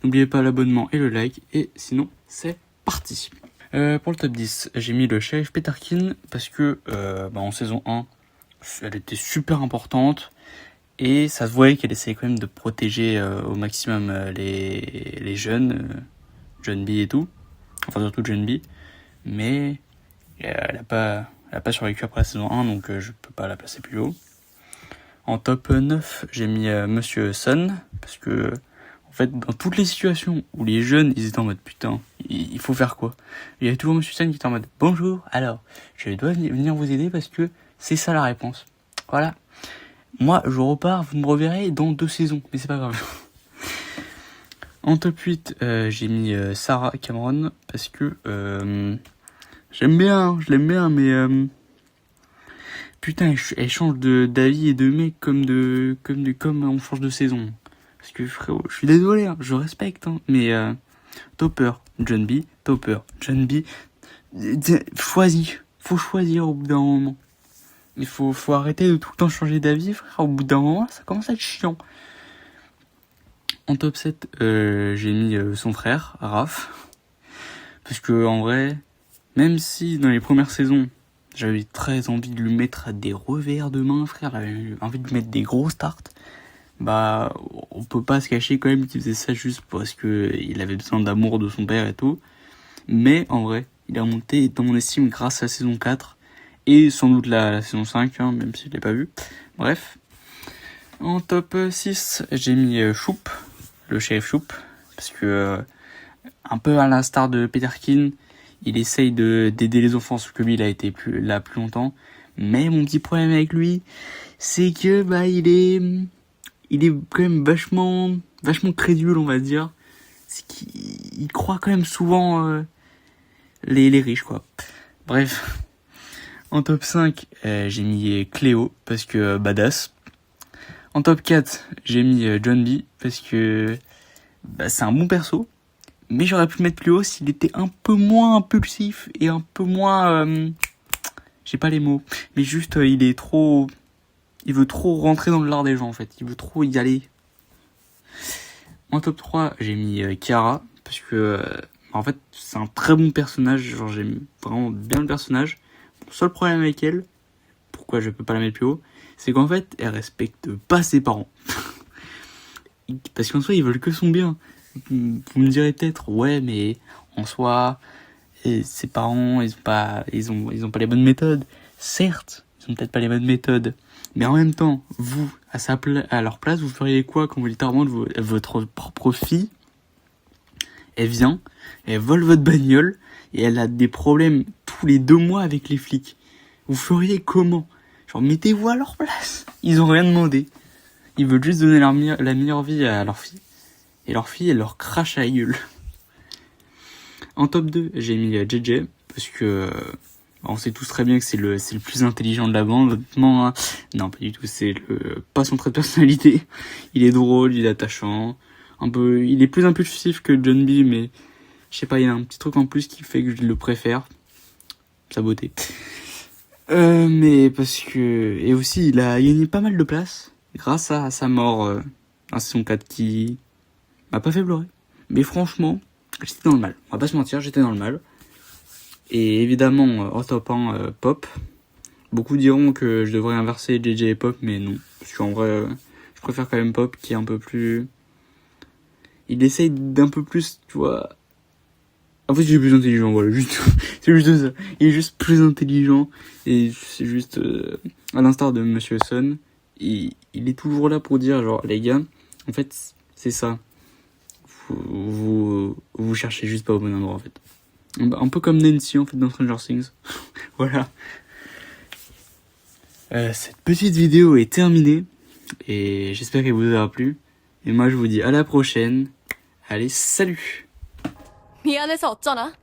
N'oubliez pas l'abonnement et le like, et sinon, c'est parti. Pour le top 10, j'ai mis le Sheriff Peterkin parce que en saison 1, elle était super importante et ça se voyait qu'elle essayait quand même de protéger au maximum les jeunes, John B et tout, enfin surtout John B, mais elle a pas survécu après la saison 1, donc je peux pas la placer plus haut. En top 9, j'ai mis Monsieur Sun, parce que en fait, dans toutes les situations où les jeunes, ils étaient en mode putain, il faut faire quoi? Il y avait toujours Monsieur Sun qui était en mode bonjour, alors, je dois venir vous aider parce que c'est ça la réponse. Voilà. Moi, je repars, vous me reverrez dans 2 saisons, mais c'est pas grave. En top 8, j'ai mis Sarah Cameron parce que j'aime bien, je l'aime bien, mais putain, elle change d'avis et de mec comme on change de saison. Parce que frérot, je suis désolé, hein, je respecte, hein, mais Topper, John B, Topper, John B, faut choisir au bout d'un moment. Il faut arrêter de tout le temps changer d'avis, frère, au bout d'un moment, ça commence à être chiant. En top 7, j'ai mis son frère, Raph, parce que en vrai, même si dans les premières saisons, j'avais très envie de lui mettre des revers de main, frère, j'avais envie de lui mettre des gros starts, bah on peut pas se cacher quand même qu'il faisait ça juste parce que il avait besoin d'amour de son père et tout. Mais en vrai, il a monté dans mon estime grâce à la saison 4 et sans doute la saison 5, hein, même si je l'ai pas vu. Bref. En top 6, j'ai mis Choup, le shérif Choup, parce que un peu à l'instar de Peterkin, il essaye d'aider les enfants, sauf que lui il a été là plus longtemps. Mais mon petit problème avec lui, c'est que il est quand même vachement crédule, on va dire. C'est qu'il croit quand même souvent les riches, quoi. Bref. En top 5, j'ai mis Cléo, parce que badass. En top 4, j'ai mis John B, parce que c'est un bon perso. Mais j'aurais pu le mettre plus haut s'il était un peu moins impulsif et un peu moins... j'ai pas les mots. Mais juste, il veut trop rentrer dans le lard des gens, en fait. Il veut trop y aller. En top 3, j'ai mis Kiara, parce que en fait, c'est un très bon personnage. Genre, j'aime vraiment bien le personnage. Mon seul problème avec elle, pourquoi je peux pas la mettre plus haut, c'est qu'en fait, elle respecte pas ses parents. Parce qu'en soi, ils veulent que son bien. Vous me direz peut-être, ouais, mais en soi, ses parents, ils ont pas les bonnes méthodes. Certes, ils ont peut-être pas les bonnes méthodes. Mais en même temps, vous, à leur place, vous feriez quoi quand vous littéralement votre propre fille, elle vient, elle vole votre bagnole, et elle a des problèmes tous les 2 mois avec les flics. Vous feriez comment? Genre, mettez-vous à leur place. Ils ont rien demandé. Ils veulent juste donner la meilleure vie à leur fille. Et leur fille, elle leur crache à la gueule. En top 2, j'ai mis JJ, parce que on sait tous très bien que c'est le plus intelligent de la bande, honnêtement, hein. Non, pas du tout, pas son trait de personnalité. Il est drôle, il est attachant, il est plus impulsif que John B, mais je sais pas, il y a un petit truc en plus qui fait que je le préfère. Sa beauté. Mais parce que... Et aussi, il a gagné pas mal de place grâce à sa mort en saison 4 qui m'a pas fait pleurer. Mais franchement, j'étais dans le mal. On va pas se mentir, j'étais dans le mal. Et évidemment, au top 1, Pop. Beaucoup diront que je devrais inverser JJ et Pop, mais non. Parce qu'en vrai, je préfère quand même Pop qui est un peu plus... Il essaye d'un peu plus, tu vois... En fait, il est plus intelligent, voilà, juste, c'est juste ça. Il est juste plus intelligent, et c'est juste, à l'instar de Monsieur Sun, il est toujours là pour dire, genre, les gars, en fait, c'est ça. Vous cherchez juste pas au bon endroit, en fait. Un peu comme Nancy, en fait, dans Stranger Things. Voilà. Cette petite vidéo est terminée, et j'espère qu'elle vous aura plu. Et moi, je vous dis à la prochaine. Allez, salut! 미안해서 어쩌나?